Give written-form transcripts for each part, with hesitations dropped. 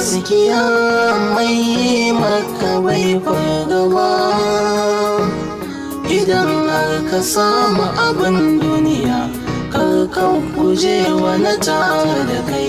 gaskiya mai maka bai fargaba idan har ka samu abin duniya kar ka guje wani tare da kai.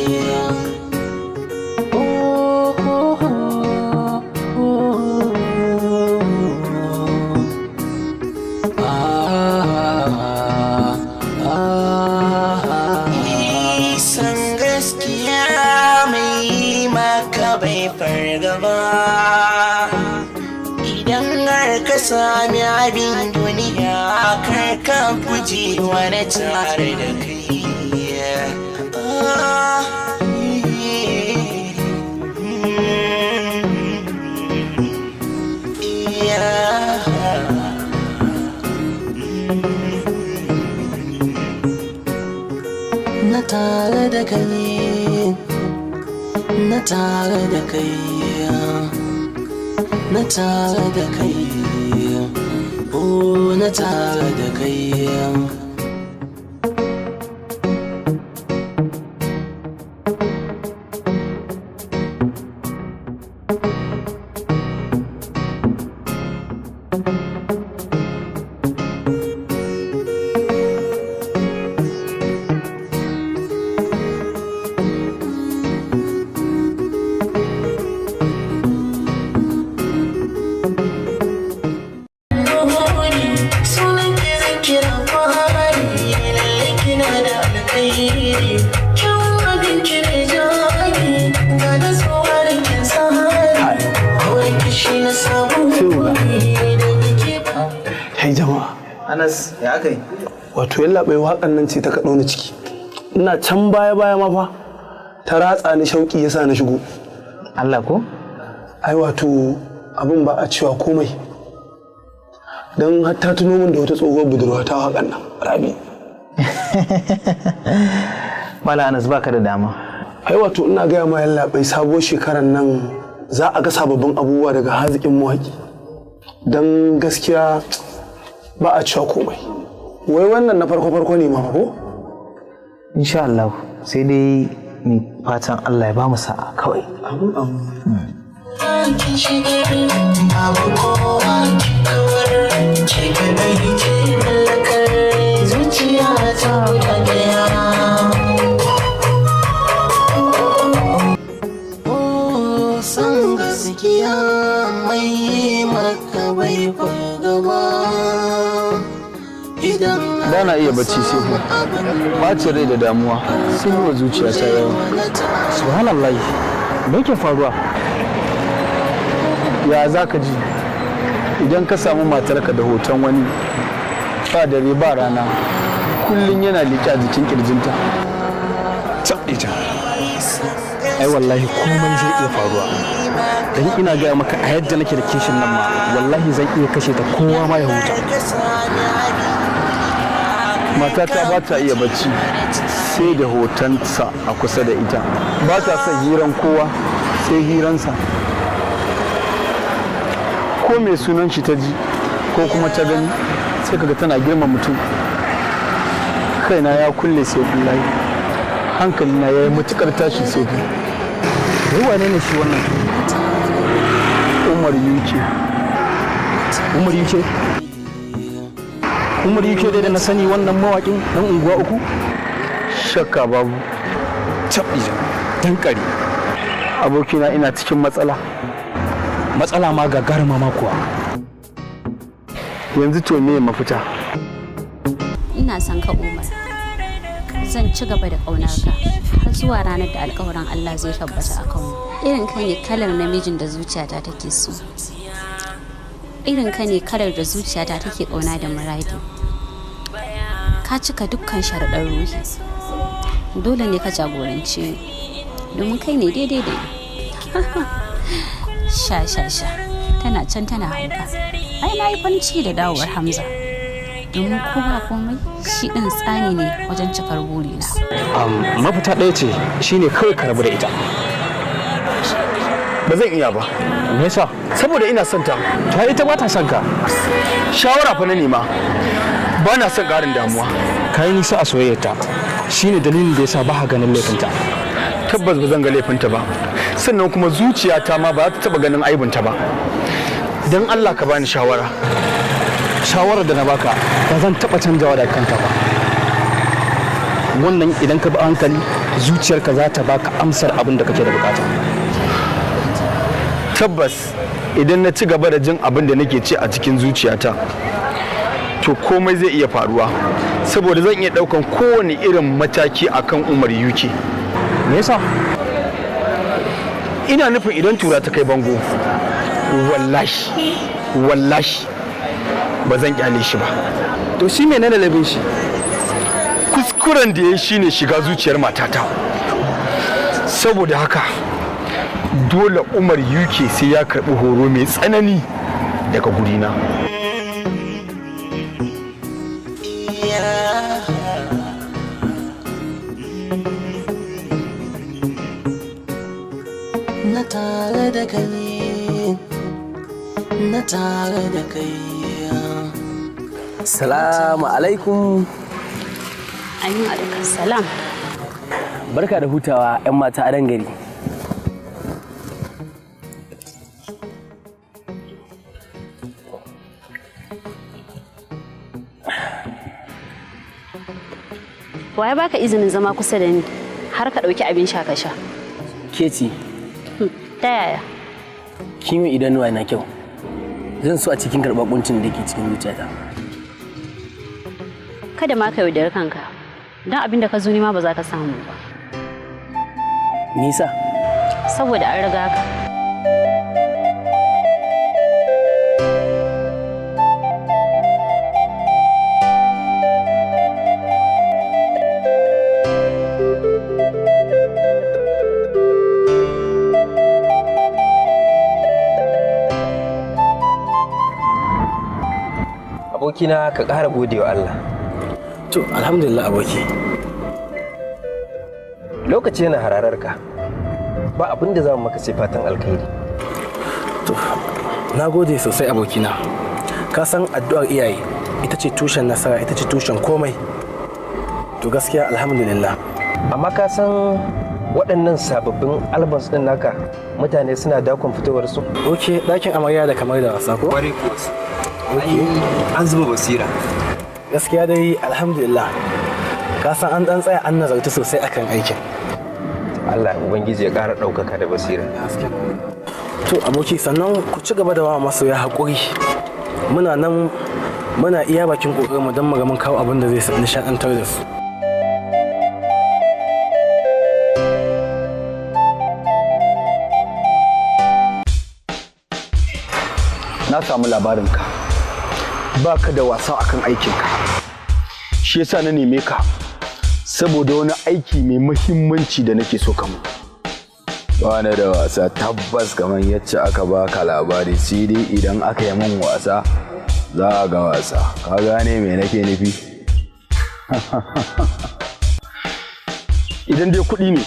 Idan har ka sami abin duniya kar ka guje wani tare da kai. Na tare da kai, na tare da kai, na tare da kai, oh na tare da kai. Ya kai wato yalla bai waƙan nan ce ta kaɗo ni ciki, ina can baya ma fa ta ratsa ni shauƙi yasa na shigo. Allah ko ai wato abin ba a cewa komai don har ta tuno min da wata tsohuwar budurwa ta waƙan nan Rabi. Mala Anas baka da dama. Ai wato ina gaya ma yalla bai sabuwar shekarar nan za a ga sababbin abubuwa daga haziƙin mawaƙi don gaskiya ba a cewa komai. Wai wannan na farko ne ma ko? Insha Allah sai dai ni fatan Allah ya ba mu sa'a kawai. San gaskiya mai maka bai fargaba. Ba na iya bacci sai ku ɓacin rai da damuwa sun yi wa zuciya ta yawa. Subhanallah, me ke faruwa? Ya za ka ji idan ka samu matarka da hoton wani ba dare ba rana kullum yana liƙe a jikin ƙirjinta? Ita. Ai wallahi komai zai iya faruwa. Dan ina gaya maka a yadda nake da kishin nan ma wallahi zan iya kashe ta kowa ma ya huta. Matata ba ta iya bacci sai da hotonsa a kusa da ita, ba ta son hiran kowa sai hiransa. Ko mai sunan shi ta ji ko kuma ta gani sai kaga tana girma mutum. Kaina ya kulle sai kullahi, hankalina ya yi matukar tashi sai ku. Wane ne shi wannan? Umar UK. Umar UK? Umar UK dai da na sani wannan mawaƙin ɗan unguwa uku? Shakka babu. Cabija, dankari. Abokina ina cikin matsala. Matsala ma gagaruma ma kuwa. Yanzu to me mafita? Ina son ka Umar. Zan ci gaba da ƙaunar ka har zuwa ranar da alƙawarin Allah zai tabbata a kanmu. Irin kai ne kalar namijin da zuciyata take so. Irin ka ne kalar da zuciyata take ƙauna da muradi. Ka cika dukkan sharaɗar ruhi. Dole ne ka jagorance ni domin kai ne daidai da ni. Sha tana can tana hauka. Ai na yi farin ciki da dawowar Hamza. Domin ko ba komai shi ɗin tsani ne wajen cikar burina. Mafita ɗaya ce shine kawai ka rabu da ita. Ba zan iya ba. Me yasa? Saboda ina son ta. Ta ita ba ta son ka. Shawara fa na nema. Ba na son ƙarin damuwa. Ka yi nisa a soyayyarta. Shine dalilin da yasa ba ka ganin laifinta. tabbas ba zan ga laifinta ba, sannan kuma zuciyata ma ba za ta taba ganin aibinta ba. Don Allah ka bani shawara. Shawarar da na baka ba zan taba canjawa da kanta ba. Wannan idan ka bi hankali zuciyarka za ta baka amsar abin da kake da bukata. Tabbas idan na ci gaba da jin abin da nake ci a cikin zuciyata to komai zai iya faruwa, saboda zan iya daukan kowane irin mataki akan Umar UK. Me yasa? Ina nufin idan tura ta kai bango, wallahi ba zan kyale shi ba. To shi menene labin shi? Kuskuren da ya yi shine shiga zuciyar matata. Saboda haka dole Umar UK sai ya karbi horo mai tsanani daga gurina. Natare da kai, Natare da kai. Salamu alaikum. Amin alaikum salam. Barka da hutawa 'yan mata a gari. Waye baka izinin zama kusa da ni har ka ɗauki abin sha ka sha? Keci, Ta yaya? kimi idanuwa na kyau. Zan so a cikin karɓar kuncin da ke cikin zuciyata. Kada ma ka yaudari kanka, don abin da ka zo nema ba za ka samu ba. Nisa, Saboda an riga ka. abokina ka ƙara gode wa Allah. To, alhamdulillah aboki. Lokaci yana harararka. Ba abin da za mu maka sai fatan alkhairi. To, na gode sosai abokina. Ka san addu'ar iyaye ita ce tushen nasara, ita ce tushen komai. To gaskiya alhamdulillah. Amma ka san waɗannan sababbin albums ɗin naka mutane suna dakon fitowar su? Ok, ɗakin amarya da kamar da wasa ko? Kwarai kuwa. An zuba basira. Gaskiya dai alhamdulillah. Ka san an ɗan tsaya an nazarta sosai akan aikin. Allah Ubangiji ya ƙara ɗaukaka da basira. To aboki sannan ku ci gaba da wa masoya haƙuri. Muna nan muna iya bakin ƙoƙarinmu don mu ga mun kawo abin da zai nishaɗantar da su. Na samu labarinka, ba ka da wasa akan aikinka. Shi yasa na neme ka, saboda wani aiki mai muhimmanci da nake so ka mu. Ba na da wasa tabbas kamar yacce aka baka labari, sai dai idan aka yi min wasa za a ga wasa. Ka gane me nake nufi? Idan dai kuɗi ne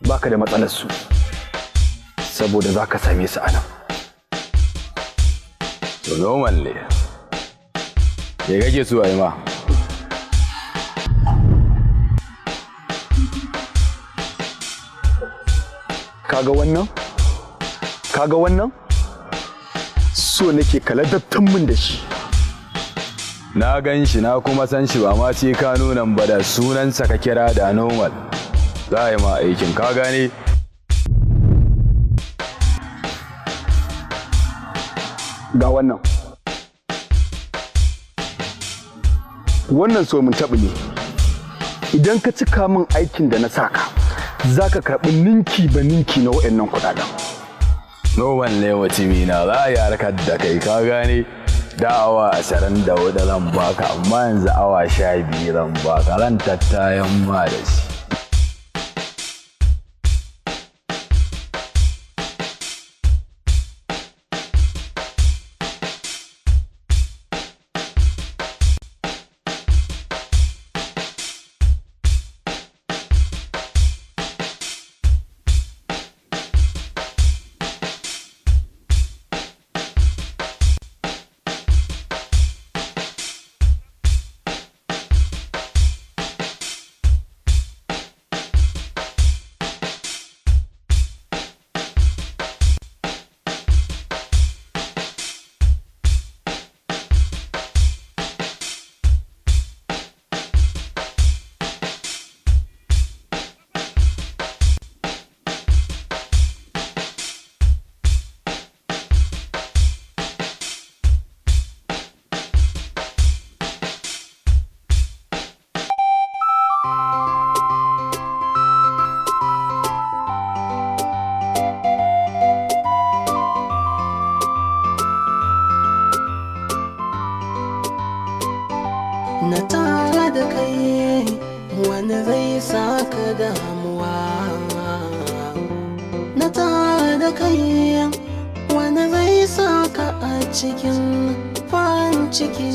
baka da matsalar su, saboda za ka same su a nan. To normal ne. Me kake so a yi ma? Kaga wannan? Kaga wannan? So nake kaladattan min da shi. Na gan shi na kuma san shi, ba ma sai ka nuna ba, da sunansa ka kira da normal. Za a yi ma aikin, ka gane? Ga wannan. Wannan so mun taɓa ne. Idan ka cika min aikin da na saka, za ka karɓi ninki ba ninki na waɗannan kuɗaɗen. Normal ne mutumina, za a yi harkar da kai, ka gane? Da awa 24 zan baka, amma yanzu awa 12 zan baka, ran tattayan ma da shi. na tare da kai wani zai saka damuwa, na tare da kai wani zai saka a cikin farin ciki.